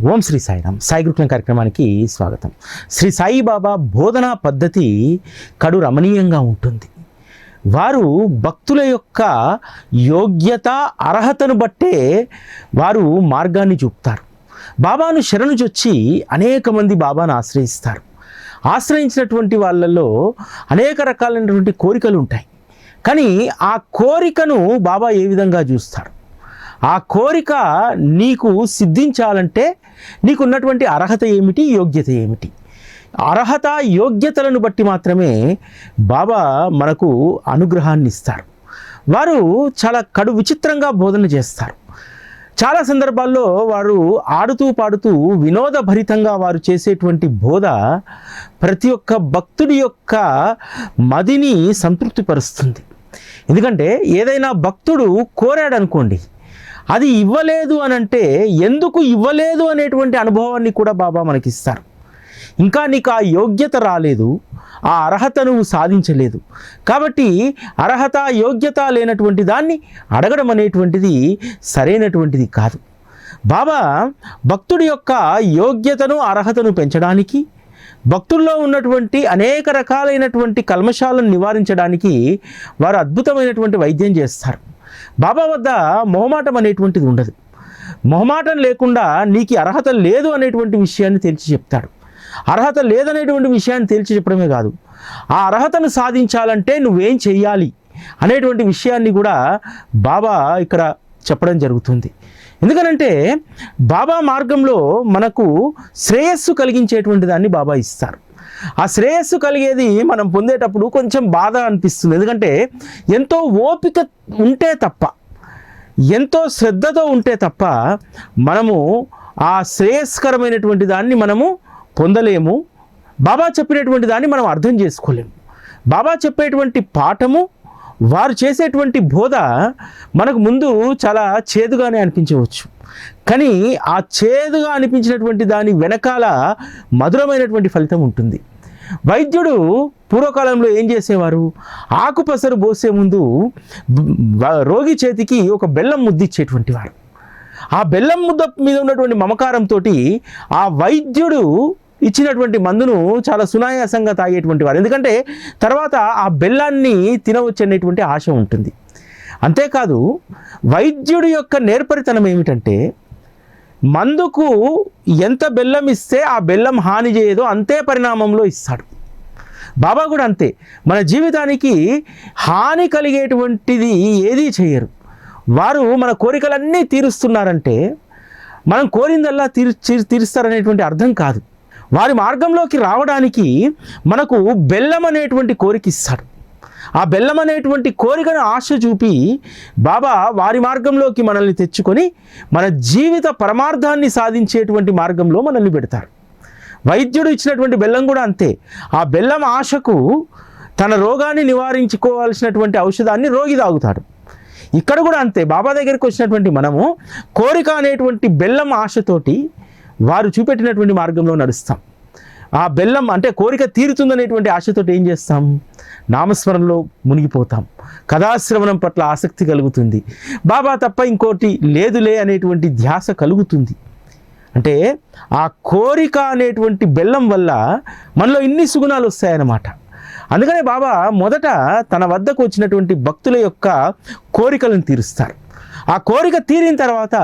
ఓం శ్రీ సాయిరామ్. సాయి గురుకులం కార్యక్రమానికి స్వాగతం. శ్రీ సాయిబాబా బోధనా పద్ధతి కడు రమణీయంగా ఉంటుంది. వారు భక్తుల యొక్క యోగ్యత అర్హతను బట్టే వారు మార్గాన్ని చూపుతారు. బాబాను శరణుజొచ్చి అనేక మంది బాబాను ఆశ్రయిస్తారు. ఆశ్రయించినటువంటి వాళ్ళల్లో అనేక రకాలైనటువంటి కోరికలు ఉంటాయి. కానీ ఆ కోరికను బాబా ఏ విధంగా చూస్తారు? ఆ కోరిక నీకు సిద్ధించాలంటే నీకున్నటువంటి అర్హత ఏమిటి, యోగ్యత ఏమిటి? అర్హత యోగ్యతలను బట్టి మాత్రమే బాబా మనకు అనుగ్రహాన్ని ఇస్తారు. వారు చాలా కడు విచిత్రంగా బోధన చేస్తారు. చాలా సందర్భాల్లో వారు ఆడుతూ పాడుతూ వినోదభరితంగా వారు చేసేటువంటి బోధ ప్రతి ఒక్క భక్తుడి యొక్క మదిని సంతృప్తిపరుస్తుంది. ఎందుకంటే ఏదైనా భక్తుడు కోరాడు అనుకోండి, అది ఇవ్వలేదు అని అంటే ఎందుకు ఇవ్వలేదు అనేటువంటి అనుభవాన్ని కూడా బాబా మనకిస్తారు. ఇంకా నీకు ఆ యోగ్యత రాలేదు, ఆ అర్హత నువ్వు సాధించలేదు కాబట్టి అర్హత యోగ్యత లేనటువంటి దాన్ని అడగడం అనేటువంటిది సరైనటువంటిది కాదు. బాబా భక్తుడి యొక్క యోగ్యతను అర్హతను పెంచడానికి, భక్తుల్లో ఉన్నటువంటి అనేక రకాలైనటువంటి కల్మషాలను నివారించడానికి వారు అద్భుతమైనటువంటి వైద్యం చేస్తారు. బాబా వద్ద మొహమాటం అనేటువంటిది ఉండదు. మొహమాటం లేకుండా నీకు అర్హత లేదు అనేటువంటి విషయాన్ని తేల్చి చెప్తాడు. అర్హత లేదనేటువంటి విషయాన్ని తేల్చి చెప్పడమే కాదు, ఆ అర్హతను సాధించాలంటే నువ్వేం చెయ్యాలి అనేటువంటి విషయాన్ని కూడా బాబా ఇక్కడ చెప్పడం జరుగుతుంది. ఎందుకనంటే బాబా మార్గంలో మనకు శ్రేయస్సు కలిగించేటువంటి దాన్ని బాబా ఇస్తారు. ఆ శ్రేయస్సు కలిగేది మనం పొందేటప్పుడు కొంచెం బాధ అనిపిస్తుంది. ఎందుకంటే ఎంతో ఓపిక ఉంటే తప్ప, ఎంతో శ్రద్ధతో ఉంటే తప్ప మనము ఆ శ్రేయస్కరమైనటువంటి దాన్ని మనము పొందలేము. బాబా చెప్పినటువంటి దాన్ని మనం అర్థం చేసుకోలేము. బాబా చెప్పేటువంటి పాఠము, వారు చేసేటువంటి బోధ మనకు ముందు చాలా చేదుగానే అనిపించవచ్చు. కానీ ఆ చేదుగా అనిపించినటువంటి దాని వెనకాల మధురమైనటువంటి ఫలితం ఉంటుంది. వైద్యుడు పూర్వకాలంలో ఏం చేసేవారు? ఆకుపసరు పోసే ముందు రోగి చేతికి ఒక బెల్లం ముద్ద ఇచ్చేటువంటి వారు. ఆ బెల్లం ముద్ద మీద ఉన్నటువంటి మమకారంతో ఆ వైద్యుడు ఇచ్చినటువంటి మందును చాలా సునాయాసంగా తాగేటువంటి వారు. ఎందుకంటే తర్వాత ఆ బెల్లాన్ని తినవచ్చు అనేటువంటి ఆశ ఉంటుంది. అంతేకాదు వైద్యుడి యొక్క నేర్పరితనం ఏమిటంటే మందుకు ఎంత బెల్లం ఇస్తే ఆ బెల్లం హాని చేయదో అంతే పరిణామంలో ఇస్తాడు. బాబా కూడా అంతే. మన జీవితానికి హాని కలిగేటువంటిది ఏదీ చేయరు. వారు మన కోరికలన్నీ తీరుస్తున్నారంటే మనం కోరిందల్లా తీరుస్తారనేటువంటి అర్థం కాదు. వారి మార్గంలోకి రావడానికి మనకు బెల్లం అనేటువంటి కోరిక ఇస్తాడు. ఆ బెల్లం అనేటువంటి కోరికను ఆశ చూపి బాబా వారి మార్గంలోకి మనల్ని తెచ్చుకొని మన జీవిత పరమార్థాన్ని సాధించేటువంటి మార్గంలో మనల్ని పెడతారు. వైద్యుడు ఇచ్చినటువంటి బెల్లం కూడా అంతే. ఆ బెల్లం ఆశకు తన రోగాన్ని నివారించుకోవాల్సినటువంటి ఔషధాన్ని రోగి తాగుతాడు. ఇక్కడ కూడా అంతే. బాబా దగ్గరికి వచ్చినటువంటి మనము కోరిక అనేటువంటి బెల్లం ఆశతోటి వారు చూపెట్టినటువంటి మార్గంలో నడుస్తాం. ఆ బెల్లం అంటే కోరిక తీరుతుందనేటువంటి ఆశతోటి ఏం చేస్తాం? నామస్మరణలో మునిగిపోతాం. కథాశ్రవణం పట్ల ఆసక్తి కలుగుతుంది. బాబా తప్ప ఇంకోటి లేదులే అనేటువంటి ధ్యాస కలుగుతుంది. అంటే ఆ కోరిక అనేటువంటి బెల్లం వల్ల మనలో ఇన్ని సుగుణాలు వస్తాయన్నమాట. అందుకనే బాబా మొదట తన వద్దకు వచ్చినటువంటి భక్తుల యొక్క కోరికలను తీరుస్తారు. ఆ కోరిక తీరిన తర్వాత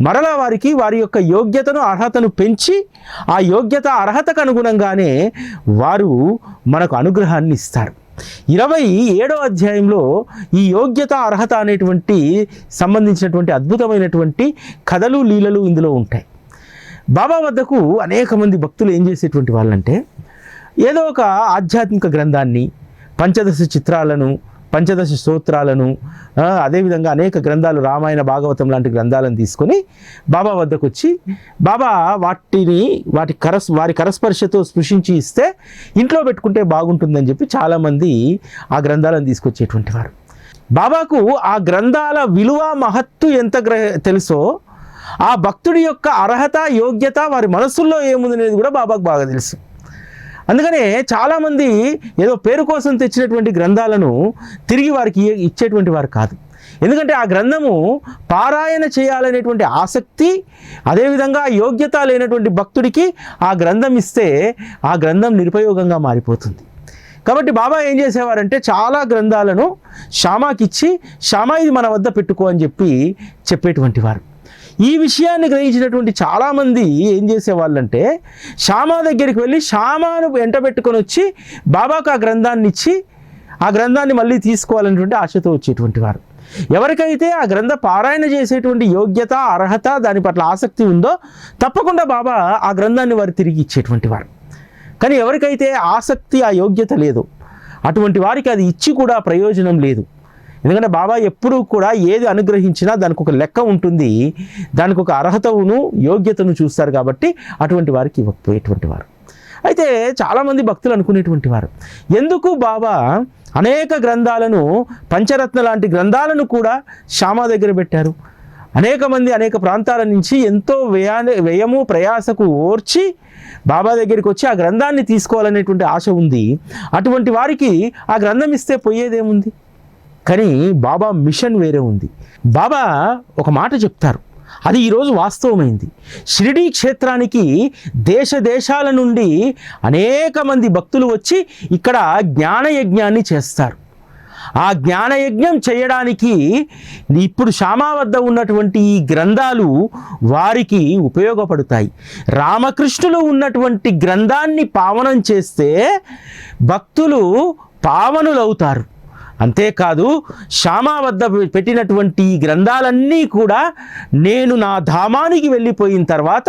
మరలా వారికి వారి యొక్క యోగ్యతను అర్హతను పెంచి ఆ యోగ్యత అర్హతకు అనుగుణంగానే వారు మనకు అనుగ్రహాన్ని ఇస్తారు. 27వ అధ్యాయంలో ఈ యోగ్యత అర్హత అనేటువంటి సంబంధించినటువంటి అద్భుతమైనటువంటి కథలు లీలలు ఇందులో ఉంటాయి. బాబా వద్దకు అనేక మంది భక్తులు ఏం చేసేటువంటి వాళ్ళంటే ఏదో ఒక ఆధ్యాత్మిక గ్రంథాన్ని, పంచదశ చిత్రాలను, పంచదశ స్తోత్రాలను, అదేవిధంగా అనేక గ్రంథాలు, రామాయణ భాగవతం లాంటి గ్రంథాలను తీసుకొని బాబా వద్దకు వచ్చి బాబా వారి కరస్పర్శతో స్పృశించి ఇస్తే ఇంట్లో పెట్టుకుంటే బాగుంటుందని చెప్పి చాలామంది ఆ గ్రంథాలను తీసుకొచ్చేటువంటి వారు. బాబాకు ఆ గ్రంథాల విలువ మహత్తు ఎంత తెలుసో ఆ భక్తుడి యొక్క అర్హత యోగ్యత వారి మనస్సుల్లో ఏముందనేది కూడా బాబాకు బాగా తెలుసు. అందుకనే చాలామంది ఏదో పేరు కోసం తెచ్చినటువంటి గ్రంథాలను తిరిగి వారికి ఇచ్చేటువంటి వారు కాదు. ఎందుకంటే ఆ గ్రంథము పారాయణ చేయాలనేటువంటి ఆసక్తి, అదేవిధంగా యోగ్యత లేనటువంటి భక్తుడికి ఆ గ్రంథం ఇస్తే ఆ గ్రంథం నిరుపయోగంగా మారిపోతుంది. కాబట్టి బాబా ఏం చేసేవారంటే చాలా గ్రంథాలను శ్యామాకిచ్చి, శ్యామా ఇది మన వద్ద పెట్టుకో అని చెప్పేటువంటి వారు. ఈ విషయాన్ని గ్రహించినటువంటి చాలామంది ఏం చేసేవాళ్ళంటే శ్యామా దగ్గరికి వెళ్ళి శ్యామాను వెంట పెట్టుకొని వచ్చి బాబాకు ఆ గ్రంథాన్ని ఇచ్చి ఆ గ్రంథాన్ని మళ్ళీ తీసుకోవాలనేటువంటి ఆశతో వచ్చేటువంటి వారు. ఎవరికైతే ఆ గ్రంథ పారాయణ చేసేటువంటి యోగ్యత, అర్హత, దాని పట్ల ఆసక్తి ఉందో తప్పకుండా బాబా ఆ గ్రంథాన్ని వారు తిరిగి ఇచ్చేటువంటి వారు. కానీ ఎవరికైతే ఆసక్తి, ఆ యోగ్యత లేదో అటువంటి వారికి అది ఇచ్చి కూడా ప్రయోజనం లేదు. ఎందుకంటే బాబా ఎప్పుడూ కూడా ఏది అనుగ్రహించినా దానికి ఒక లెక్క ఉంటుంది, దానికి ఒక అర్హతను, యోగ్యతను చూస్తారు. కాబట్టి అటువంటి వారికి ఇవ్వకపోయేటువంటి వారు. అయితే చాలామంది భక్తులు అనుకునేటువంటి వారు, ఎందుకు బాబా అనేక గ్రంథాలను, పంచరత్న లాంటి గ్రంథాలను కూడా శ్యామా దగ్గర పెట్టారు? అనేక మంది అనేక ప్రాంతాల నుంచి ఎంతో వ్యయము ప్రయాసకు ఓర్చి బాబా దగ్గరికి వచ్చి ఆ గ్రంథాన్ని తీసుకోవాలనేటువంటి ఆశ ఉంది. అటువంటి వారికి ఆ గ్రంథం ఇస్తే పోయేదేముంది? కానీ బాబా మిషన్ వేరే ఉంది. బాబా ఒక మాట చెప్తారు, అది ఈరోజు వాస్తవమైంది. షిరిడీ క్షేత్రానికి దేశ దేశాల నుండి అనేక మంది భక్తులు వచ్చి ఇక్కడ జ్ఞానయజ్ఞాన్ని చేస్తారు. ఆ జ్ఞానయజ్ఞం చేయడానికి ఇప్పుడు శ్యామా వద్ద ఉన్నటువంటి ఈ గ్రంథాలు వారికి ఉపయోగపడతాయి. రామకృష్ణులు ఉన్నటువంటి గ్రంథాన్ని పావనం చేస్తే భక్తులు పావనులవుతారు. అంతేకాదు శ్యామా వద్ద పెట్టినటువంటి ఈ గ్రంథాలన్నీ కూడా నేను నా ధామానికి వెళ్ళిపోయిన తర్వాత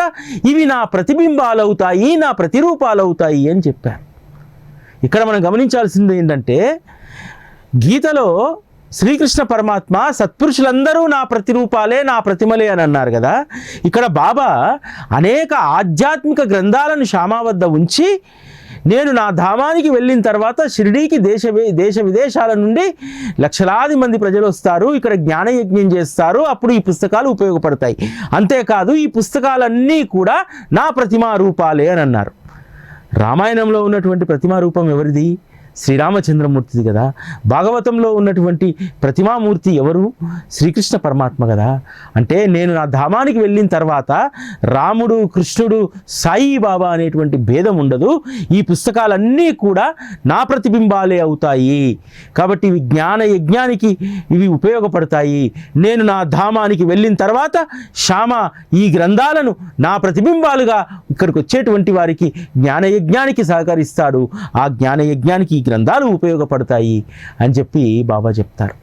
ఇవి నా ప్రతిబింబాలు అవుతాయి, నా ప్రతిరూపాలు అవుతాయి అని చెప్పారు. ఇక్కడ మనం గమనించాల్సింది ఏంటంటే గీతలో శ్రీకృష్ణ పరమాత్మ సత్పురుషులందరూ నా ప్రతిరూపాలే, నా ప్రతిమలే అని అన్నారు కదా. ఇక్కడ బాబా అనేక ఆధ్యాత్మిక గ్రంథాలను శ్యామా వద్ద ఉంచి నేను నా ధామానికి వెళ్ళిన తర్వాత షిరిడీకి దేశ విదేశాల నుండి లక్షలాది మంది ప్రజలు వస్తారు, ఇక్కడ జ్ఞానయజ్ఞం చేస్తారు, అప్పుడు ఈ పుస్తకాలు ఉపయోగపడతాయి. అంతేకాదు ఈ పుస్తకాలన్నీ కూడా నా ప్రతిమా రూపాలే అని అన్నారు. రామాయణంలో ఉన్నటువంటి ప్రతిమా రూపం ఎవరిది? శ్రీరామచంద్రమూర్తిది కదా. భాగవతంలో ఉన్నటువంటి ప్రతిమామూర్తి ఎవరు? శ్రీకృష్ణ పరమాత్మ కదా. అంటే నేను నా ధామానికి వెళ్ళిన తర్వాత రాముడు, కృష్ణుడు, సాయి బాబా అనేటువంటి భేదం ఉండదు. ఈ పుస్తకాలన్నీ కూడా నా ప్రతిబింబాలే అవుతాయి. కాబట్టి ఇవి జ్ఞాన యజ్ఞానికి ఇవి ఉపయోగపడతాయి. నేను నా ధామానికి వెళ్ళిన తర్వాత శ్యామ ఈ గ్రంథాలను నా ప్రతిబింబాలుగా ఇక్కడికి వచ్చేటువంటి వారికి జ్ఞానయజ్ఞానికి సహకరిస్తాడు. ఆ జ్ఞానయజ్ఞానికి ఈ గ్రంథాలు ఉపయోగపడతాయి అని చెప్పి బాబా చెప్తారు.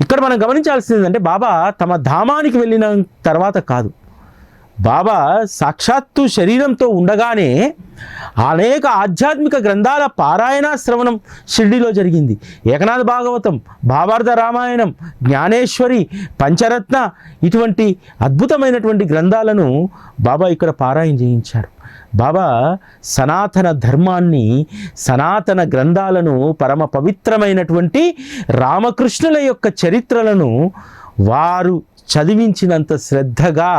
ఇక్కడ మనం గమనించాల్సింది ఏంటంటే బాబా తమ ధామానికి వెళ్ళిన తర్వాత కాదు, బాబా సాక్షాత్తు శరీరంతో ఉండగానే అనేక ఆధ్యాత్మిక గ్రంథాల పారాయణ శ్రవణం షిర్డీలో జరిగింది. ఏకనాథ భాగవతం, భావార్థ రామాయణం, జ్ఞానేశ్వరి, పంచరత్న ఇటువంటి అద్భుతమైనటువంటి గ్రంథాలను బాబా ఇక్కడ పారాయణ చేయించారు. బాబా సనాతన ధర్మాన్ని, సనాతన గ్రంథాలను, పరమ పవిత్రమైనటువంటి రామకృష్ణుల యొక్క చరిత్రలను వారు చదివించినంత శ్రద్ధగా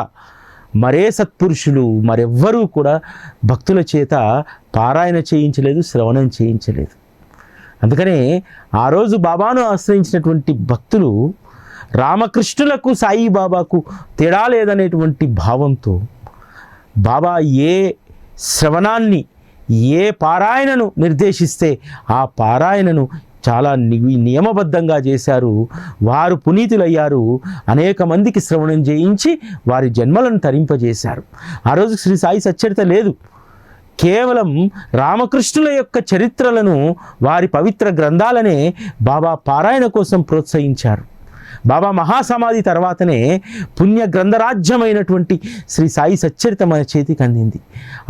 మరే సత్పురుషులు మరెవ్వరూ కూడా భక్తుల చేత పారాయణ చేయించలేదు, శ్రవణం చేయించలేదు. అందుకనే ఆ రోజు బాబాను ఆశ్రయించినటువంటి భక్తులు రామకృష్ణులకు, సాయిబాబాకు తేడా లేదనేటువంటి భావంతో బాబా ఏ శ్రవణాన్ని, ఏ పారాయణను నిర్దేశిస్తే ఆ పారాయణను చాలా నియమబద్ధంగా చేశారు. వారు పునీతులయ్యారు. అనేక మందికి శ్రవణం చేయించి వారి జన్మలను తరింపజేశారు. ఆ రోజు శ్రీ సాయి సచ్చరిత లేదు. కేవలం రామకృష్ణుల యొక్క చరిత్రలను, వారి పవిత్ర గ్రంథాలనే బాబా పారాయణ కోసం ప్రోత్సహించారు. బాబా మహాసమాధి తర్వాతనే పుణ్య గ్రంథరాజ్యమైనటువంటి శ్రీ సాయి సచ్చరిత మన చేతికి అందింది.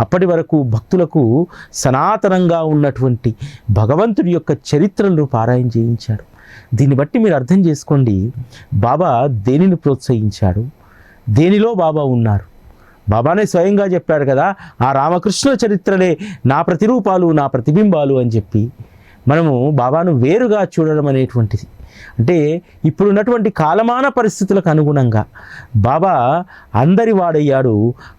అప్పటి వరకు భక్తులకు సనాతనంగా ఉన్నటువంటి భగవంతుడి యొక్క చరిత్రలను పారాయణ చేయించారు. దీన్ని బట్టి మీరు అర్థం చేసుకోండి, బాబా దేనిని ప్రోత్సహించాడు, దేనిలో బాబా ఉన్నారు. బాబానే స్వయంగా చెప్పాడు కదా, ఆ రామకృష్ణ చరిత్రలే నా ప్రతిరూపాలు, నా ప్రతిబింబాలు అని చెప్పి. మనము బాబాను వేరుగా చూడడం అనేటువంటిది అంటే ఇప్పుడున్నటువంటి కాలమాన పరిస్థితులకు అనుగుణంగా బాబా అందరి వాడయ్యాడు.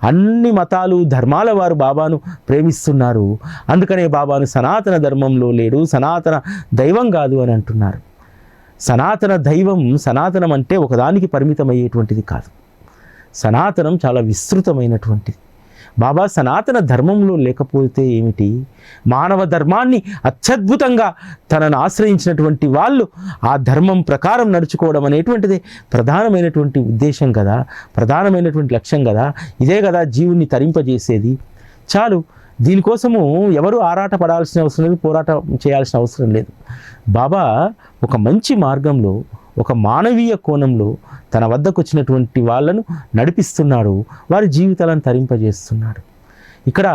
అన్ని మతాలు, ధర్మాల వారు బాబాను ప్రేమిస్తున్నారు. అందుకనే బాబాను సనాతన ధర్మంలో లేడు, సనాతన దైవం కాదు అని అంటున్నారు. సనాతన దైవం, సనాతనం అంటే ఒకదానికి పరిమితమయ్యేటువంటిది కాదు. సనాతనం చాలా విస్తృతమైనటువంటిది. బాబా సనాతన ధర్మంలో లేకపోతే ఏమిటి? మానవ ధర్మాన్ని అత్యద్భుతంగా తనను ఆశ్రయించినటువంటి వాళ్ళు ఆ ధర్మం ప్రకారం నడుచుకోవడం అనేటువంటిదే ప్రధానమైనటువంటి ఉద్దేశం కదా, ప్రధానమైనటువంటి లక్ష్యం కదా. ఇదే కదా జీవుణ్ణి తరింపజేసేది. చాలు, దీనికోసము ఎవరు ఆరాట పడాల్సిన అవసరం లేదు, పోరాటం చేయాల్సిన అవసరం లేదు. బాబా ఒక మంచి మార్గంలో, ఒక మానవీయ కోణంలో తన వద్దకు వచ్చినటువంటి వాళ్ళను నడిపిస్తున్నాడు, వారి జీవితాలను తరింపజేస్తున్నాడు. ఇక్కడ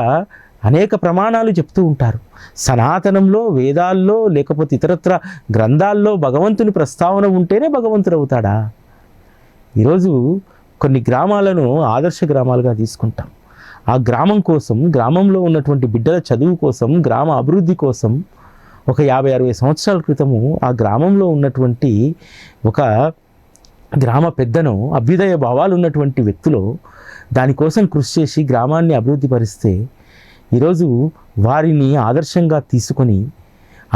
అనేక ప్రమాణాలు చెప్తూ ఉంటారు. సనాతనంలో, వేదాల్లో, లేకపోతే ఇతరత్ర గ్రంథాల్లో భగవంతుని ప్రస్తావన ఉంటేనే భగవంతుడు అవుతాడా? ఈరోజు కొన్ని గ్రామాలను ఆదర్శ గ్రామాలుగా తీసుకుంటాం. ఆ గ్రామం కోసం, గ్రామంలో ఉన్నటువంటి బిడ్డల చదువు కోసం, గ్రామ అభివృద్ధి కోసం ఒక 50-60 సంవత్సరాల క్రితము ఆ గ్రామంలో ఉన్నటువంటి ఒక గ్రామ పెద్దను, అభ్యుదయ భావాలు ఉన్నటువంటి వ్యక్తులు దానికోసం కృషి చేసి గ్రామాన్ని అభివృద్ధి పరిస్తే ఈరోజు వారిని ఆదర్శంగా తీసుకొని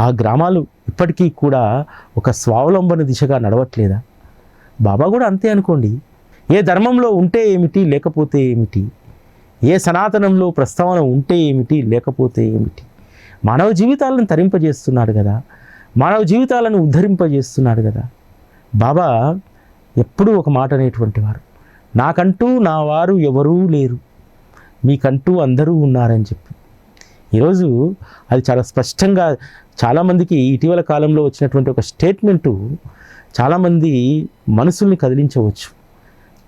ఆ గ్రామాలు ఇప్పటికీ కూడా ఒక స్వావలంబన దిశగా నడవట్లేదా? బాబా కూడా అంతే అనుకోండి. ఏ ధర్మంలో ఉంటే ఏమిటి, లేకపోతే ఏమిటి? ఏ సనాతనంలో ప్రస్తావన ఉంటే ఏమిటి, లేకపోతే ఏమిటి? మానవ జీవితాలను తరింపజేస్తున్నాడు కదా, మానవ జీవితాలను ఉద్ధరింపజేస్తున్నాడు కదా. బాబా ఎప్పుడూ ఒక మాట అనేటువంటి వారు, నాకంటూ నా వారు ఎవరూ లేరు, మీకంటూ అందరూ ఉన్నారని చెప్పి. ఈరోజు అది చాలా స్పష్టంగా చాలామందికి ఇటీవల కాలంలో వచ్చినటువంటి ఒక స్టేట్మెంటు చాలామంది మనసుల్ని కదిలించవచ్చు.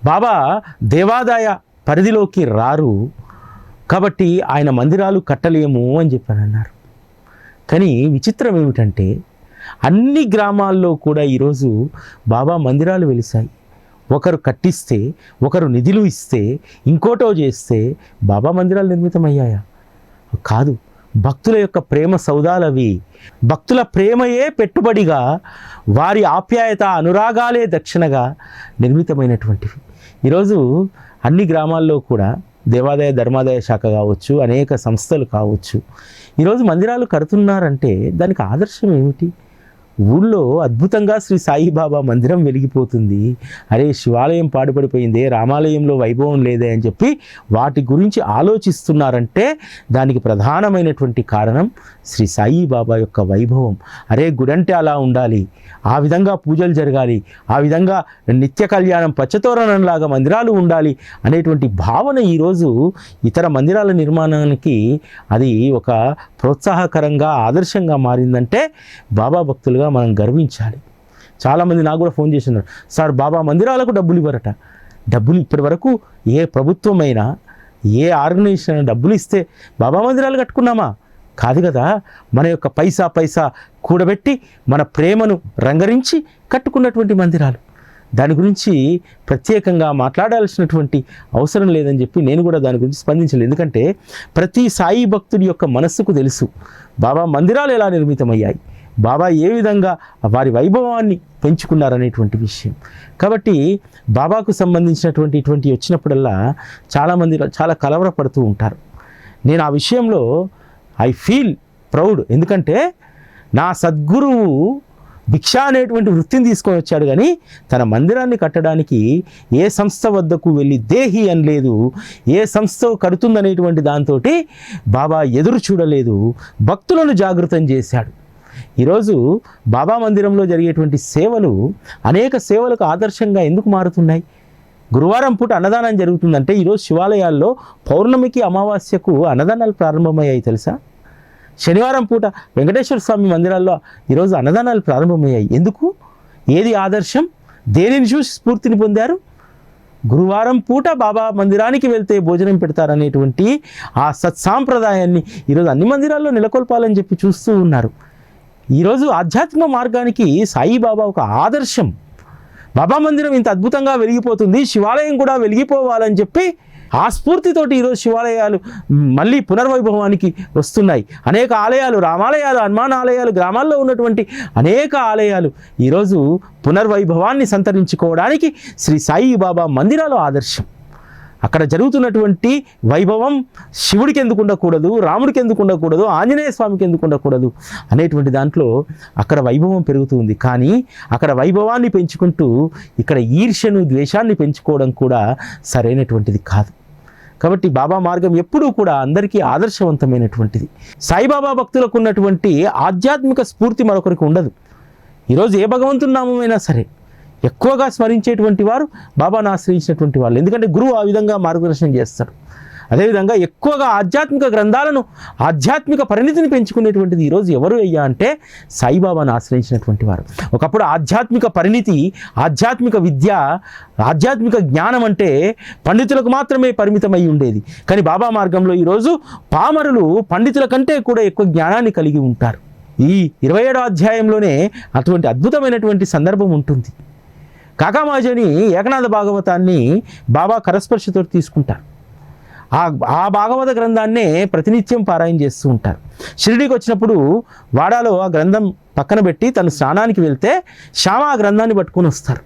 బాబా దేవాదాయ పరిధిలోకి రారు కాబట్టి ఆయన మందిరాలు కట్టలేము అని చెప్పని అన్నారు. కానీ విచిత్రం ఏమిటంటే అన్ని గ్రామాల్లో కూడా ఈరోజు బాబా మందిరాలు వెలిశాయి. ఒకరు కట్టిస్తే, ఒకరు నిధులు ఇస్తే, ఇంకోటో చేస్తే బాబా మందిరాలు నిర్మితమయ్యాయా? కాదు. భక్తుల యొక్క ప్రేమ సౌదాలవి. భక్తుల ప్రేమయే పెట్టుబడిగా, వారి ఆప్యాయత అనురాగాలే దక్షిణగా నిర్మితమైనటువంటివి. ఈరోజు అన్ని గ్రామాల్లో కూడా దేవాదాయ ధర్మాదాయ శాఖ కావచ్చు, అనేక సంస్థలు కావచ్చు, ఈరోజు మందిరాలు కడుతున్నారంటే దానికి ఆదర్శం ఏమిటి? ఊళ్ళో అద్భుతంగా శ్రీ సాయిబాబా మందిరం వెలిగిపోతుంది, అరే శివాలయం పాడుపడిపోయిందే, రామాలయంలో వైభవం లేదే అని చెప్పి వాటి గురించి ఆలోచిస్తున్నారంటే దానికి ప్రధానమైనటువంటి కారణం శ్రీ సాయిబాబా యొక్క వైభవం. అరే గుడంటే అలా ఉండాలి, ఆ విధంగా పూజలు జరగాలి, ఆ విధంగా నిత్య కళ్యాణం పచ్చతోరణంలాగా మందిరాలు ఉండాలి అనేటువంటి భావన ఈరోజు ఇతర మందిరాల నిర్మాణానికి అది ఒక ప్రోత్సాహకరంగా, ఆదర్శంగా మారిందంటే బాబా భక్తులుగా మనం గర్వించాలి. చాలామంది నాకు కూడా ఫోన్ చేస్తున్నారు, సార్ బాబా మందిరాలకు డబ్బులు ఇవ్వరట. డబ్బులు ఇప్పటి వరకు ఏ ప్రభుత్వమైనా, ఏ ఆర్గనైజేషన్ అయినా డబ్బులు ఇస్తే బాబా మందిరాలు కట్టుకున్నామా? కాదు కదా. మన యొక్క పైసా కూడబెట్టి మన ప్రేమను రంగరించి కట్టుకున్నటువంటి మందిరాలు. దాని గురించి ప్రత్యేకంగా మాట్లాడాల్సినటువంటి అవసరం లేదని చెప్పి నేను కూడా దాని గురించి స్పందించలేదు. ఎందుకంటే ప్రతి సాయి భక్తుడి యొక్క మనస్సుకు తెలుసు బాబా మందిరాలు ఎలా నిర్మితమయ్యాయి, బాబా ఏ విధంగా వారి వైభవాన్ని పెంచుకున్నారనేటువంటి విషయం. కాబట్టి బాబాకు సంబంధించినటువంటి ఇటువంటి వచ్చినప్పుడల్లా చాలామంది చాలా కలవరపడుతూ ఉంటారు. నేను ఆ విషయంలో ఐ ఫీల్ ప్రౌడ్. ఎందుకంటే నా సద్గురువు భిక్ష అనేటువంటి వృత్తిని తీసుకొని వచ్చాడు, కానీ తన మందిరాన్ని కట్టడానికి ఏ సంస్థ వద్దకు వెళ్ళి దేహి అనలేదు, ఏ సంస్థ కడుతుందనేటువంటి దాంతో బాబా ఎదురు చూడలేదు, భక్తులను జాగృతం చేశాడు. ఈరోజు బాబా మందిరంలో జరిగేటువంటి సేవలు అనేక సేవలకు ఆదర్శంగా ఎందుకు మారుతున్నాయి? గురువారం పూట అన్నదానం జరుగుతుందంటే ఈరోజు శివాలయాల్లో పౌర్ణమికి అమావాస్యకు అన్నదానాలు ప్రారంభమయ్యాయి తెలుసా? శనివారం పూట వెంకటేశ్వర స్వామి మందిరాల్లో ఈరోజు అన్నదానాలు ప్రారంభమయ్యాయి. ఎందుకు? ఏది ఆదర్శం? దేనిని చూసి స్ఫూర్తిని పొందారు? గురువారం పూట బాబా మందిరానికి వెళ్తే భోజనం పెడతారనేటువంటి ఆ సత్సాంప్రదాయాన్ని ఈరోజు అన్ని మందిరాల్లో నెలకొల్పాలని చెప్పి చూస్తూ ఉన్నారు. ఈరోజు ఆధ్యాత్మిక మార్గానికి సాయిబాబా ఒక ఆదర్శం. బాబా మందిరం ఇంత అద్భుతంగా వెలిగిపోతుంది, శివాలయం కూడా వెలిగిపోవాలని చెప్పి ఆ స్ఫూర్తితోటి ఈరోజు శివాలయాలు మళ్ళీ పునర్వైభవానికి వస్తున్నాయి. అనేక ఆలయాలు, రామాలయాలు, హనుమాన్ ఆలయాలు, గ్రామాల్లో ఉన్నటువంటి అనేక ఆలయాలు ఈరోజు పునర్వైభవాన్ని సంతరించుకోవడానికి శ్రీ సాయిబాబా మందిరాలు ఆదర్శం. అక్కడ జరుగుతున్నటువంటి వైభవం శివుడికి ఎందుకు ఉండకూడదు, రాముడికి ఎందుకు ఉండకూడదు, ఆంజనేయ స్వామికి ఎందుకు ఉండకూడదు అనేటువంటి దాంట్లో అక్కడ వైభవం పెరుగుతుంది. కానీ అక్కడ వైభవాన్ని పెంచుకుంటూ ఇక్కడ ఈర్ష్యను ద్వేషాన్ని పెంచుకోవడం కూడా సరైనటువంటిది కాదు. కాబట్టి బాబా మార్గం ఎప్పుడూ కూడా అందరికీ ఆదర్శవంతమైనటువంటిది. సాయిబాబా భక్తులకు ఉన్నటువంటి ఆధ్యాత్మిక స్ఫూర్తి మరొకరికి ఉండదు. ఈరోజు ఏ భగవంతుని నామమైనా సరే ఎక్కువగా స్మరించేటువంటి వారు బాబాను ఆశ్రయించినటువంటి వాళ్ళు. ఎందుకంటే గురువు ఆ విధంగా మార్గదర్శనం చేస్తాడు. అదేవిధంగా ఎక్కువగా ఆధ్యాత్మిక గ్రంథాలను, ఆధ్యాత్మిక పరిణితిని పెంచుకునేటువంటిది ఈరోజు ఎవరు అయ్యా అంటే సాయిబాబాను ఆశ్రయించినటువంటి వారు. ఒకప్పుడు ఆధ్యాత్మిక పరిణితి, ఆధ్యాత్మిక విద్య, ఆధ్యాత్మిక జ్ఞానం అంటే పండితులకు మాత్రమే పరిమితమై ఉండేది. కానీ బాబా మార్గంలో ఈరోజు పామరులు పండితుల కంటే కూడా ఎక్కువ జ్ఞానాన్ని కలిగి ఉంటారు. ఈ 27వ అధ్యాయంలోనే అటువంటి అద్భుతమైనటువంటి సందర్భం ఉంటుంది. కాకామాజని ఏకనాథ భాగవతాన్ని బాబా కరస్పర్శతో తీసుకుంటారు. ఆ భాగవత గ్రంథాన్నే ప్రతినిత్యం పారాయణ చేస్తూ ఉంటారు. షిరిడీకి వచ్చినప్పుడు వాడాలో ఆ గ్రంథం పక్కన పెట్టి తను స్నానానికి వెళ్తే శ్యామ ఆ గ్రంథాన్ని పట్టుకొని వస్తారు.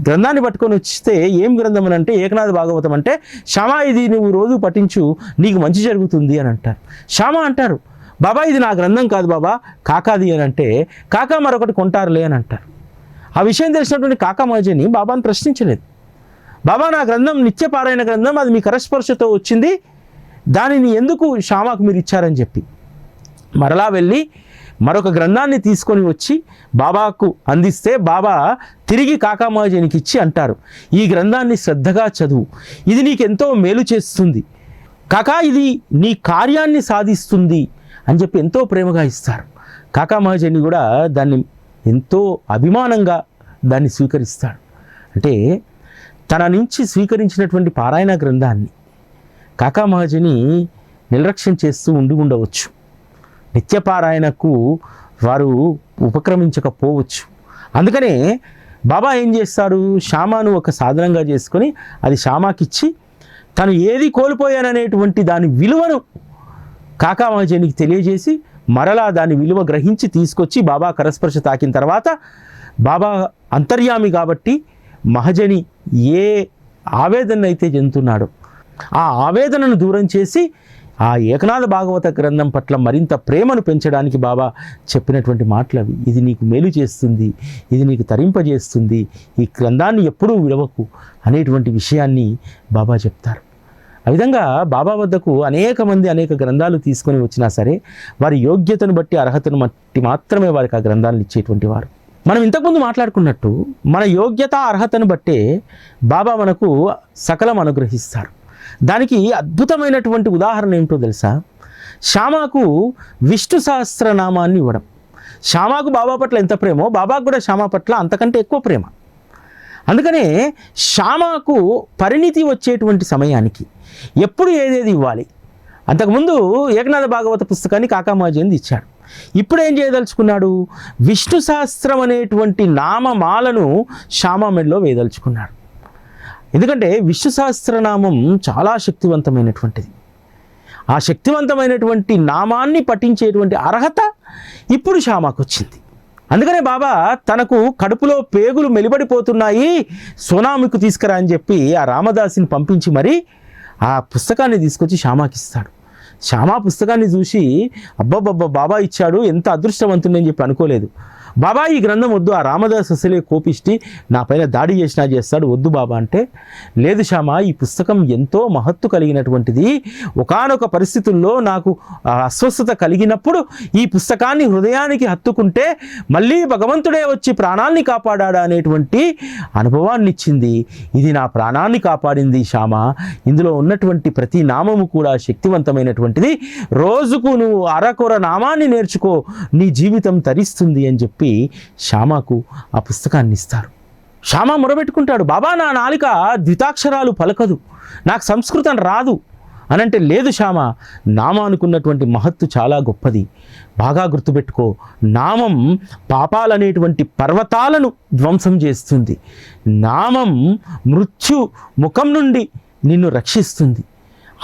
గ్రంథాన్ని పట్టుకొని వస్తే ఏం గ్రంథం అని అంటే ఏకనాథ భాగవతం అంటే, శ్యామ ఇది నువ్వు రోజు పఠించు, నీకు మంచి జరుగుతుంది అని అంటారు. శ్యామ అంటారు, బాబా ఇది నా గ్రంథం కాదు బాబా, కాకాది అని అంటే, కాకా మరొకటి కొంటారులే అని అంటారు. ఆ విషయం తెలిసినటువంటి కాకామాజని బాబాను ప్రశ్నించలేదు. బాబా నా గ్రంథం నిత్యపారాయణ గ్రంథం, అది మీ కరస్పర్శతో వచ్చింది, దానిని ఎందుకు శ్యామకు మీరు ఇచ్చారని చెప్పి మరలా వెళ్ళి మరొక గ్రంథాన్ని తీసుకొని వచ్చి బాబాకు అందిస్తే బాబా తిరిగి కాకామాజనికి ఇచ్చి అంటారు, ఈ గ్రంథాన్ని శ్రద్ధగా చదువు, ఇది నీకెంతో మేలు చేస్తుంది కాకా, ఇది నీ కార్యాన్ని సాధిస్తుంది అని చెప్పి ఎంతో ప్రేమగా ఇస్తారు. కాకామాజని కూడా దాన్ని ఎంతో అభిమానంగా దాన్ని స్వీకరిస్తాడు. అంటే తన నుంచి స్వీకరించినటువంటి పారాయణ గ్రంథాన్ని కాకామాజని నిర్లక్ష్యం చేస్తూ ఉండవచ్చు. నిత్యపారాయణకు వారు ఉపక్రమించకపోవచ్చు. అందుకనే బాబా ఏం చేస్తారు, శ్యామను ఒక సాధనంగా చేసుకొని అది శ్యామకిచ్చి తను ఏది కోల్పోయాననేటువంటి దాని విలువను కాకామాజనికి తెలియజేసి మరలా దాని విలువ గ్రహించి తీసుకొచ్చి బాబా కరస్పర్శ తాకిన తర్వాత బాబా అంతర్యామి కాబట్టి మహజని ఏ ఆవేదన అయితే చెందుతున్నాడో ఆ ఆవేదనను దూరం చేసి ఆ ఏకనాథ భాగవత గ్రంథం పట్ల మరింత ప్రేమను పెంచడానికి బాబా చెప్పినటువంటి మాటలు అవి. ఇది నీకు మేలు చేస్తుంది, ఇది నీకు తరింపజేస్తుంది, ఈ గ్రంథాన్ని ఎప్పుడూ విడవకు అనేటువంటి విషయాన్ని బాబా చెప్తారు. ఆ విధంగా బాబా వద్దకు అనేక మంది అనేక గ్రంథాలు తీసుకొని వచ్చినా సరే వారి యోగ్యతను బట్టి, అర్హతను బట్టి మాత్రమే వారికి ఆ గ్రంథాలను ఇచ్చేటువంటి వారు. మనం ఇంతకుముందు మాట్లాడుకున్నట్టు మన యోగ్యత, అర్హతను బట్టే బాబా మనకు సకలం అనుగ్రహిస్తారు. దానికి అద్భుతమైనటువంటి ఉదాహరణ ఏమిటో తెలుసా? శ్యామకు విష్ణు సహస్రనామాన్ని ఇవ్వడం. శ్యామకు బాబా పట్ల ఎంత ప్రేమో బాబాకు కూడా శ్యామ పట్ల అంతకంటే ఎక్కువ ప్రేమ. అందుకనే శ్యామకు పరిణితి వచ్చేటువంటి సమయానికి ఎప్పుడు ఏదేది ఇవ్వాలి. అంతకుముందు ఏకనాథ భాగవత పుస్తకాన్ని కాకామాజని ఇచ్చాడు. ఇప్పుడు ఏం చేయదలుచుకున్నాడు, విష్ణు సహస్రం అనేటువంటి నామమాలను శ్యామ మెడలో వేయదలుచుకున్నాడు. ఎందుకంటే విష్ణు సహస్రనామం చాలా శక్తివంతమైనటువంటిది. ఆ శక్తివంతమైనటువంటి నామాన్ని పఠించేటువంటి అర్హత ఇప్పుడు శ్యామకు వచ్చింది. అందుకనే బాబా తనకు కడుపులో పేగులు మెలిబడిపోతున్నాయి, సోనామికు తీసుకురా అని చెప్పి ఆ రామదాసిని పంపించి మరి ఆ పుస్తకాన్ని తీసుకొచ్చి శ్యామకి ఇస్తాడు. శ్యామ పుస్తకాన్ని చూసి అబ్బబ్బబ్బా బాబా ఇచ్చాడు, ఎంత అదృష్టవంతుడని చెప్పి అనుకోలేదు. బాబా ఈ గ్రంథం వద్దు, ఆ రామదాస్ అసలే కోపిష్టి, నా పైన దాడి చేసినా చేస్తాడు, వద్దు బాబా అంటే, లేదు శ్యామ ఈ పుస్తకం ఎంతో మహత్తు కలిగినటువంటిది, ఒకానొక పరిస్థితుల్లో నాకు అస్వస్థత కలిగినప్పుడు ఈ పుస్తకాన్ని హృదయానికి హత్తుకుంటే మళ్ళీ భగవంతుడే వచ్చి ప్రాణాన్ని కాపాడాడా అనేటువంటి అనుభవాన్ని ఇచ్చింది. ఇది నా ప్రాణాన్ని కాపాడింది శ్యామ, ఇందులో ఉన్నటువంటి ప్రతి నామము కూడా శక్తివంతమైనటువంటిది, రోజుకు నువ్వు అరకొర నామాన్ని నేర్చుకో, నీ జీవితం తరిస్తుంది అని చెప్పి శ్యామకు ఆ పుస్తకాన్ని ఇస్తారు. శ్యామ మొరబెట్టుకుంటాడు, బాబా నా నాలిక ద్వితాక్షరాలు పలకదు, నాకు సంస్కృతం రాదు అనంటే, లేదు శ్యామ నామానుకున్నటువంటి మహత్తు చాలా గొప్పది, బాగా గుర్తుపెట్టుకో, నామం పాపాలనేటువంటి పర్వతాలను ధ్వంసం చేస్తుంది, నామం మృత్యు ముఖం నుండి నిన్ను రక్షిస్తుంది.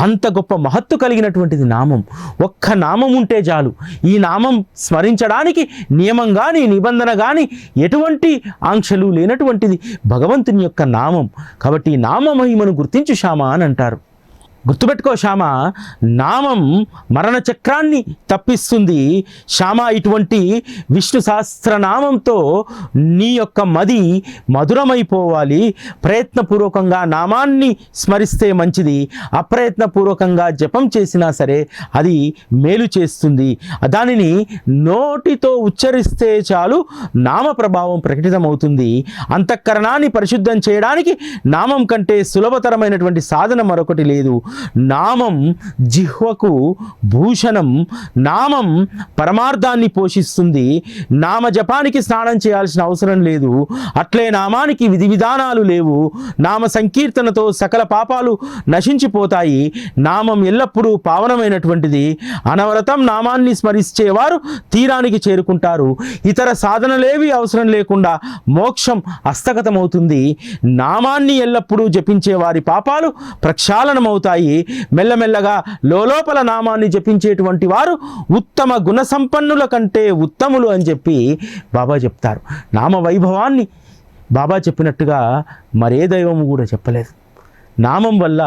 అంత గొప్ప మహత్తు కలిగినటువంటిది నామం. ఒక్క నామం ఉంటే చాలు. ఈ నామం స్మరించడానికి నియమం కానీ నిబంధన కానీ ఎటువంటి ఆంక్షలు లేనటువంటిది భగవంతుని యొక్క నామం. కాబట్టి ఈ నామ మహిమను గుర్తించు శ్యామ అని అంటారు. గుర్తుపెట్టుకో శ్యామ, నామం మరణ చక్రాన్ని తప్పిస్తుంది. శ్యామ, ఇటువంటి విష్ణు సహస్రనామంతో నీ యొక్క మది మధురమైపోవాలి. ప్రయత్నపూర్వకంగా నామాన్ని స్మరిస్తే మంచిది, అప్రయత్నపూర్వకంగా జపం చేసినా సరే అది మేలు చేస్తుంది. దానిని నోటితో ఉచ్చరిస్తే చాలు నామ ప్రభావం ప్రకటితమవుతుంది. అంతఃకరణాన్ని పరిశుద్ధం చేయడానికి నామం కంటే సులభతరమైనటువంటి సాధన మరొకటి లేదు. నామం జిహ్వకు భూషణం. నామం పరమార్థాన్ని పోషిస్తుంది. నామ జపానికి స్నానం చేయాల్సిన అవసరం లేదు. అట్లే నామానికి విధి విధానాలు లేవు. నామ సంకీర్తనతో సకల పాపాలు నశించిపోతాయి. నామం ఎల్లప్పుడూ పావనమైనటువంటిది. అనవరతం నామాన్ని స్మరించేవారు తీరానికి చేరుకుంటారు. ఇతర సాధనలేవి అవసరం లేకుండా మోక్షం హస్తగతమవుతుంది. నామాన్ని ఎల్లప్పుడూ జపించే వారి పాపాలు ప్రక్షాళనమవుతాయి. మెల్లమెల్లగా లోపల నామాన్ని జపించేటువంటి వారు ఉత్తమ గుణ సంపన్నుల కంటే ఉత్తములు అని చెప్పి బాబా చెప్తారు. నామ వైభవాన్ని బాబా చెప్పినట్టుగా మరే దైవము కూడా చెప్పలేదు. నామం వల్ల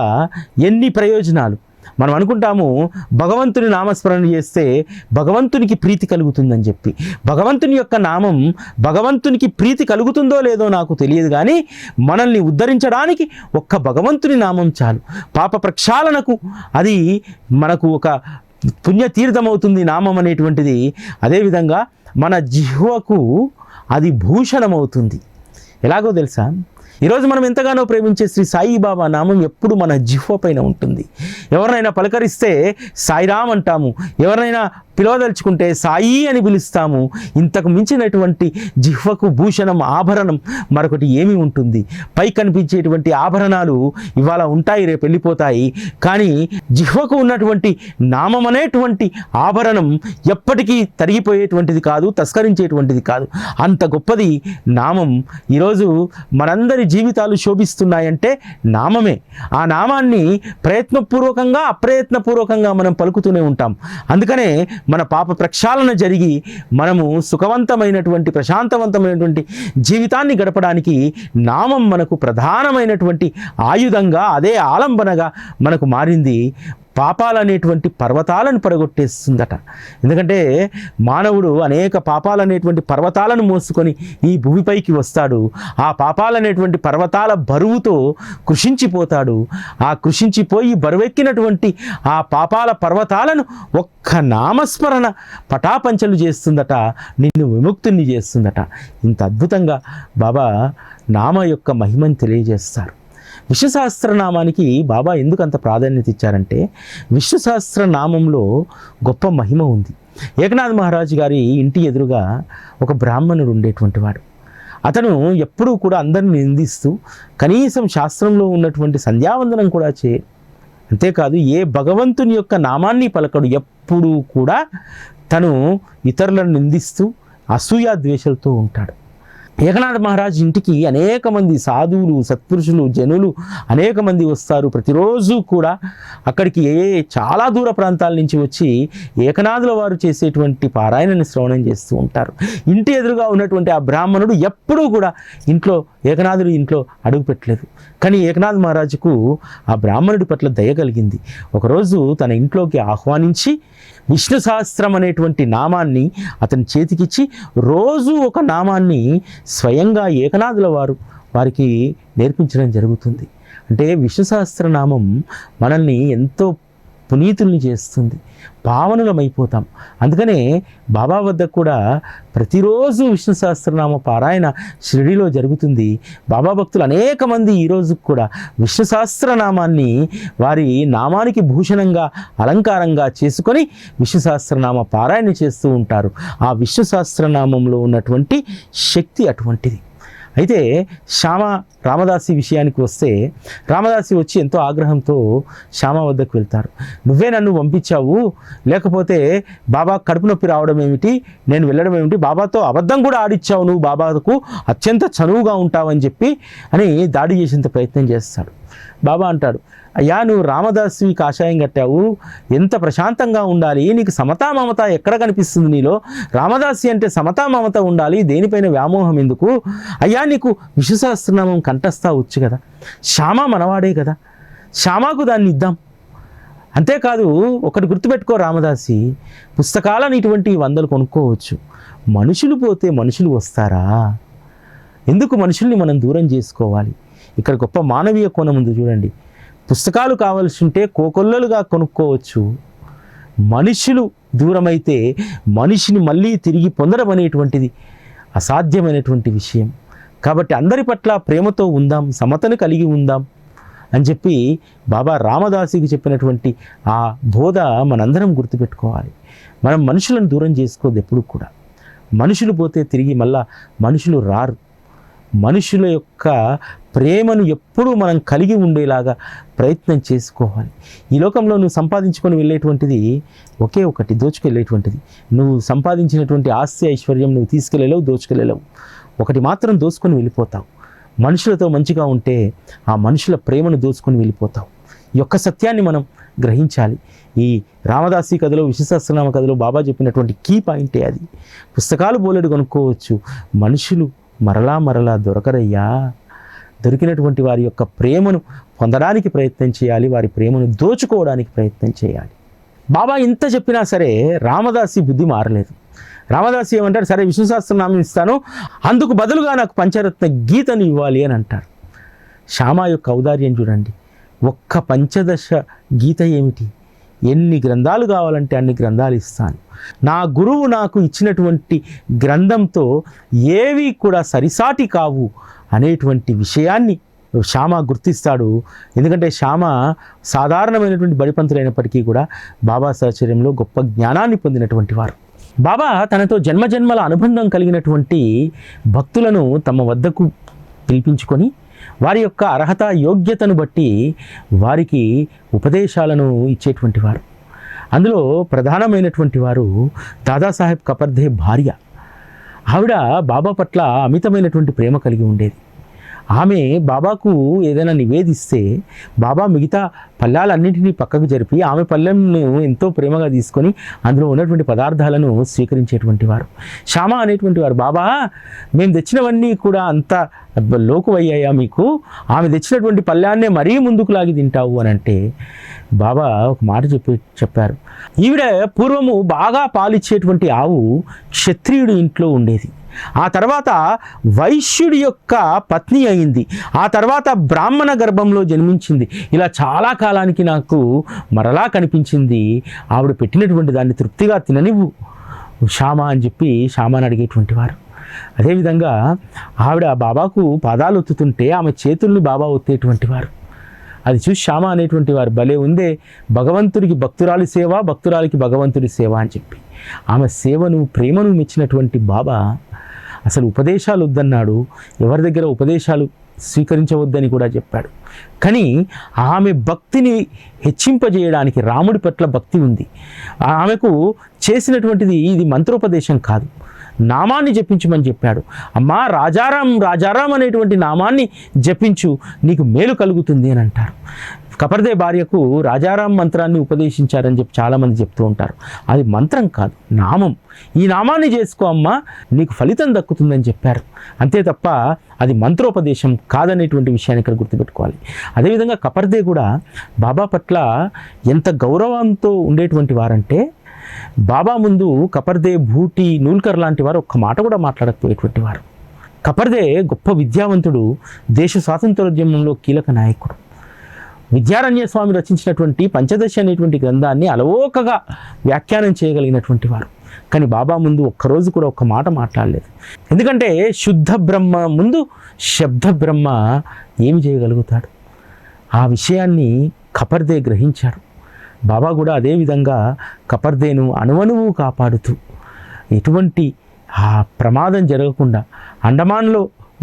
ఎన్ని ప్రయోజనాలు. మనం అనుకుంటాము భగవంతుని నామస్మరణ చేస్తే భగవంతునికి ప్రీతి కలుగుతుందని చెప్పి. భగవంతుని యొక్క నామం భగవంతునికి ప్రీతి కలుగుతుందో లేదో నాకు తెలియదు, కానీ మనల్ని ఉద్ధరించడానికి ఒక్క భగవంతుని నామం చాలు. పాప ప్రక్షాళనకు అది మనకు ఒక పుణ్యతీర్థమవుతుంది నామం అనేటువంటిది. అదేవిధంగా మన జిహ్వకు అది భూషణమవుతుంది. ఎలాగో తెలుసా, ఈరోజు మనం ఎంతగానో ప్రేమించే శ్రీ సాయిబాబా నామం ఎప్పుడు మన జిహ్వ పైన ఉంటుంది. ఎవరినైనా పలకరిస్తే సాయిరామ్ అంటాము, ఎవరినైనా పిలవదలుచుకుంటే సాయి అని పిలుస్తాము. ఇంతకు మించినటువంటి జిహ్వకు భూషణం, ఆభరణం మరొకటి ఏమి ఉంటుంది? పై కనిపించేటువంటి ఆభరణాలు ఇవాళ ఉంటాయి, రేపు వెళ్ళిపోతాయి. కానీ జిహ్వకు ఉన్నటువంటి నామం అనేటువంటి ఆభరణం ఎప్పటికీ తరిగిపోయేటువంటిది కాదు, తస్కరించేటువంటిది కాదు. అంత గొప్పది నామం. ఈరోజు మనందరి జీవితాలు శోభిస్తున్నాయంటే నామమే. ఆ నామాన్ని ప్రయత్నపూర్వకంగా అప్రయత్నపూర్వకంగా మనం పలుకుతూనే ఉంటాం. అందుకనే మన పాప ప్రక్షాళన జరిగి మనము సుఖవంతమైనటువంటి ప్రశాంతవంతమైనటువంటి జీవితాన్ని గడపడానికి నామం మనకు ప్రధానమైనటువంటి ఆయుధంగా, అదే ఆలంబనగా మనకు మారింది. పాపాలనేటువంటి పర్వతాలను పడగొట్టేస్తుందట. ఎందుకంటే మానవుడు అనేక పాపాలనేటువంటి పర్వతాలను మోసుకొని ఈ భూమిపైకి వస్తాడు. ఆ పాపాలనేటువంటి పర్వతాల బరువుతో కృషించిపోతాడు. ఆ కృషించిపోయి బరువెక్కినటువంటి ఆ పాపాల పర్వతాలను ఒక్క నామస్మరణ పటాపంచలు చేస్తుందట, నిన్ను విముక్తుని చేస్తుందట. ఇంత అద్భుతంగా బాబా నామ యొక్క మహిమను తెలియజేస్తారు. విష్ణు సహస్రనామానికి బాబా ఎందుకు అంత ప్రాధాన్యత ఇచ్చారంటే, విష్ణు సహస్రనామంలో గొప్ప మహిమ ఉంది. ఏకనాథ్ మహారాజు గారి ఇంటి ఎదురుగా ఒక బ్రాహ్మణుడు ఉండేటువంటి వాడు. అతను ఎప్పుడూ కూడా అందరిని నిందిస్తూ కనీసం శాస్త్రంలో ఉన్నటువంటి సంధ్యావందనం కూడా చేయడు. అంతేకాదు ఏ భగవంతుని యొక్క నామాన్ని పలకడు. ఎప్పుడూ కూడా తను ఇతరులను నిందిస్తూ అసూయా ద్వేషాలతో ఉంటాడు. ఏకనాథ మహారాజ్ ఇంటికి అనేక మంది సాధువులు, సత్పురుషులు, జనులు అనేక మంది వస్తారు. ప్రతిరోజు కూడా అక్కడికి చాలా దూర ప్రాంతాల నుంచి వచ్చి ఏకనాథుల వారు చేసేటువంటి పారాయణని శ్రవణం చేస్తూ ఉంటారు. ఇంటి ఎదురుగా ఉన్నటువంటి ఆ బ్రాహ్మణుడు ఎప్పుడూ కూడా ఏకనాథుడు ఇంట్లో అడుగు పెట్టలేదు. కానీ ఏకనాథ్ మహారాజుకు ఆ బ్రాహ్మణుడి పట్ల దయ కలిగింది. ఒకరోజు తన ఇంట్లోకి ఆహ్వానించి విష్ణు సహస్రం అనేటువంటి నామాన్ని అతని చేతికిచ్చి రోజు ఒక నామాన్ని స్వయంగా ఏకనాథుల వారికి నేర్పించడం జరుగుతుంది. అంటే విష్ణు సహస్రనామం మనల్ని ఎంతో పునీతుల్ని చేస్తుంది, పావనులమైపోతాం. అందుకనే బాబా వద్ద కూడా ప్రతిరోజు విష్ణు సహస్రనామ పారాయణ షిరిడీలో జరుగుతుంది. బాబా భక్తులు అనేక మంది ఈరోజు కూడా విష్ణు సహస్రనామాన్ని వారి నామానికి భూషణంగా, అలంకారంగా చేసుకొని విష్ణు సహస్రనామ పారాయణ చేస్తూ ఉంటారు. ఆ విష్ణు సహస్రనామంలో ఉన్నటువంటి శక్తి అటువంటిది. అయితే శ్యామ రామదాసి విషయానికి వస్తే, రామదాసి వచ్చి ఎంతో ఆగ్రహంతో శ్యామ వద్దకు వెళ్తారు. నువ్వే నన్ను పంపించావు, లేకపోతే బాబా కడుపు నొప్పి రావడం ఏమిటి, నేను వెళ్ళడం ఏమిటి, బాబాతో అబద్ధం కూడా ఆడిచ్చావు, నువ్వు బాబాకు అత్యంత చనువుగా ఉంటావని చెప్పి అని దాడి చేసేంత ప్రయత్నం చేస్తాడు. బాబా అంటాడు, అయ్యా నువ్వు రామదాసువి కాషాయం కట్టావు, ఎంత ప్రశాంతంగా ఉండాలి, నీకు సమతా మమత ఎక్కడ కనిపిస్తుంది నీలో? రామదాసి అంటే సమతా మమత ఉండాలి, దేనిపైన వ్యామోహం ఎందుకు? అయ్యా నీకు విష్ణు సహస్రనామం కంఠస్థ వచ్చు కదా, శ్యామ మనవాడే కదా, శ్యామకు దాన్ని ఇద్దాం. అంతేకాదు ఒకటి గుర్తుపెట్టుకో రామదాసి, పుస్తకాలను ఇటువంటి 100 కొనుక్కోవచ్చు, మనుషులు పోతే మనుషులు వస్తారా? ఎందుకు మనుషుల్ని మనం దూరం చేసుకోవాలి? ఇక్కడ గొప్ప మానవీయ కోణం ఉంది చూడండి. పుస్తకాలు కావాల్సి ఉంటే కోకొల్లలుగా కొనుక్కోవచ్చు, మనుషులు దూరమైతే మనిషిని మళ్ళీ తిరిగి పొందడం అనేటువంటిది అసాధ్యమైనటువంటి విషయం. కాబట్టి అందరి పట్ల ప్రేమతో ఉందాం, సమతను కలిగి ఉందాం అని చెప్పి బాబా రామదాసికి చెప్పినటువంటి ఆ బోధ మనందరం గుర్తుపెట్టుకోవాలి. మనం మనుషులను దూరం చేసుకోవద్దు ఎప్పుడు కూడా. మనుషులు పోతే తిరిగి మళ్ళా మనుషులు రారు. మనుషుల యొక్క ప్రేమను ఎప్పుడూ మనం కలిగి ఉండేలాగా ప్రయత్నం చేసుకోవాలి. ఈ లోకంలో నువ్వు సంపాదించుకొని వెళ్ళేటువంటిది ఒకే ఒకటి, దోచుకెళ్ళేటువంటిది. నువ్వు సంపాదించినటువంటి ఆస్తి ఐశ్వర్యం నువ్వు తీసుకెళ్ళలేవు, దోచుకెళ్ళలేవు. ఒకటి మాత్రం దోచుకొని వెళ్ళిపోతావు. మనుషులతో మంచిగా ఉంటే ఆ మనుషుల ప్రేమను దోచుకొని వెళ్ళిపోతావు. ఈ యొక్క సత్యాన్ని మనం గ్రహించాలి. ఈ రామదాసి కథలో, విష్ణు సహస్రనామ కథలో బాబా చెప్పినటువంటి కీ పాయింటే అది. పుస్తకాలు బోలెడు కొనుక్కోవచ్చు, మనుషులు మరలా దొరకరయ్యా. దొరికినటువంటి వారి యొక్క ప్రేమను పొందడానికి ప్రయత్నం చేయాలి, వారి ప్రేమను దోచుకోవడానికి ప్రయత్నం చేయాలి. బాబా ఇంత చెప్పినా సరే రామదాసి బుద్ధి మారలేదు. రామదాసి ఏమంటారు, సరే విష్ణు సహస్రనామం ఇస్తాను, అందుకు బదులుగా నాకు పంచరత్న గీతను ఇవ్వాలి అని అంటారు. శ్యామ యొక్క ఔదార్యం చూడండి. ఒక్క పంచదశ గీత ఏమిటి? ఎన్ని గ్రంథాలు కావాలంటే అన్ని గ్రంథాలు ఇస్తాను. నా గురువు నాకు ఇచ్చినటువంటి గ్రంథంతో ఏవి కూడా సరిసాటి కావు అనేటువంటి విషయాన్ని శ్యామ గుర్తిస్తాడు. ఎందుకంటే శ్యామ సాధారణమైనటువంటి బడిపంతులైనప్పటికీ కూడా బాబా సహచర్యంలో గొప్ప జ్ఞానాన్ని పొందినటువంటి వారు. బాబా తనతో జన్మజన్మల అనుబంధం కలిగినటువంటి భక్తులను తమ వద్దకు పిలిపించుకొని వారి యొక్క అర్హత యోగ్యతను బట్టి వారికి ఉపదేశాలను ఇచ్చేటువంటి వారు. అందులో ప్రధానమైనటువంటి వారు దాదాసాహెబ్ కపర్దే భార్య. ఆవిడ బాబా పట్ల అమితమైనటువంటి ప్రేమ కలిగి ఉండేది. ఆమె బాబాకు ఏదైనా నివేదిస్తే బాబా మిగతా పళ్ళాలన్నింటినీ పక్కకు జరిపి ఆమె పళ్ళెంను ఎంతో ప్రేమగా తీసుకొని అందులో ఉన్నటువంటి పదార్థాలను స్వీకరించేటువంటి వారు. శ్యామ అనేటువంటి వారు, బాబా మేము తెచ్చినవన్నీ కూడా అంత లోకువయ్యాయా మీకు? ఆమె తెచ్చినటువంటి పళ్ళాన్నే మరీ ముందుకు లాగి తింటావు అని అంటే బాబా ఒక మాట చెప్పారు. ఈవిడ పూర్వము బాగా పాలిచ్చేటువంటి ఆవు క్షత్రియుడి ఇంట్లో ఉండేది. ఆ తర్వాత వైశ్యుడి యొక్క పత్ని అయింది. ఆ తర్వాత బ్రాహ్మణ గర్భంలో జన్మించింది. ఇలా చాలా కాలానికి నాకు మరలా కనిపించింది. ఆవిడ పెట్టినటువంటి దాన్ని తృప్తిగా తిననివ్వు శ్యామ అని చెప్పి శ్యామని అడిగేటువంటి వారు. అదేవిధంగా ఆవిడ బాబాకు పాదాలు ఒత్తుతుంటే ఆమె చేతుల్ని బాబా ఒత్తేటువంటి వారు. అది చూసి శ్యామ అనేటువంటి వారు, భలే ఉందే, భగవంతుడికి భక్తురాలి సేవ, భక్తురాలికి భగవంతుడి సేవ అని చెప్పి ఆమె సేవను ప్రేమను మెచ్చినటువంటి బాబా అసలు ఉపదేశాలు వద్దన్నాడు. ఎవరి దగ్గర ఉపదేశాలు స్వీకరించవద్దని కూడా చెప్పాడు. కానీ ఆమె భక్తిని హెచ్చింపజేయడానికి రాముడి పట్ల భక్తి ఉంది. ఆమెకు చేసినటువంటిది ఇది మంత్రోపదేశం కాదు, నామాన్ని జపించమని చెప్పాడు. అమ్మా రాజారాం రాజారాం అనేటువంటి నామాన్ని జపించు, నీకు మేలు కలుగుతుంది అని అంటారు. కపర్దే భార్యకు రాజారాం మంత్రాన్ని ఉపదేశించారని చెప్పి చాలామంది చెప్తూ ఉంటారు. అది మంత్రం కాదు, నామం. ఈ నామాన్ని చేసుకో అమ్మా, నీకు ఫలితం దక్కుతుందని చెప్పారు. అంతే తప్ప అది మంత్రోపదేశం కాదనేటువంటి విషయాన్ని ఇక్కడ గుర్తుపెట్టుకోవాలి. అదేవిధంగా కపర్దే కూడా బాబా పట్ల ఎంత గౌరవంతో ఉండేటువంటి వారంటే, బాబా ముందు కపర్దే, భూటి, నూల్కర్ లాంటి వారు ఒక్క మాట కూడా మాట్లాడకపోయేటువంటి వారు. కపర్దే గొప్ప విద్యావంతుడు, దేశ స్వాతంత్రోద్యమంలో కీలక నాయకుడు. విద్యారణ్య స్వామి రచించినటువంటి పంచదశి అనేటువంటి గ్రంథాన్ని అలవోకగా వ్యాఖ్యానం చేయగలిగినటువంటి వారు. కానీ బాబా ముందు ఒక్కరోజు కూడా ఒక్క మాట మాట్లాడలేదు. ఎందుకంటే శుద్ధ బ్రహ్మ ముందు శబ్ద బ్రహ్మ ఏమి చేయగలుగుతాడు? ఆ విషయాన్ని కపర్దే గ్రహించాడు. బాబా కూడా అదేవిధంగా కపర్దేను అణువణువు కాపాడుతూ ఎటువంటి ఆ ప్రమాదం జరగకుండా అండమాన్లో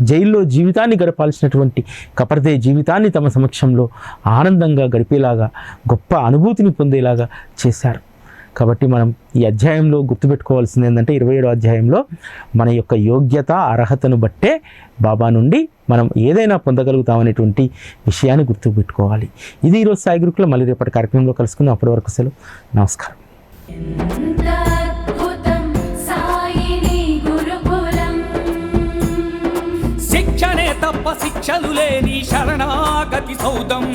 జైల్లో జీవితాన్ని గడపాల్సినటువంటి కపర్దే జీవితాన్ని తమ సమక్షంలో ఆనందంగా గడిపేలాగా, గొప్ప అనుభూతిని పొందేలాగా చేశారు. కాబట్టి మనం ఈ అధ్యాయంలో గుర్తుపెట్టుకోవాల్సింది ఏంటంటే 27వ అధ్యాయంలో మన యొక్క యోగ్యత అర్హతను బట్టే బాబా నుండి మనం ఏదైనా పొందగలుగుతామనేటువంటి విషయాన్ని గుర్తుపెట్టుకోవాలి. ఇది ఈరోజు సాయి గురుకులం. మళ్ళీ రేపటి కార్యక్రమంలో కలుసుకుందాం. అప్పటి వరకు సెలవు. నమస్కారం. శిక్షణే తప్ప శిక్షలు లేని శరణాగతి సౌదం.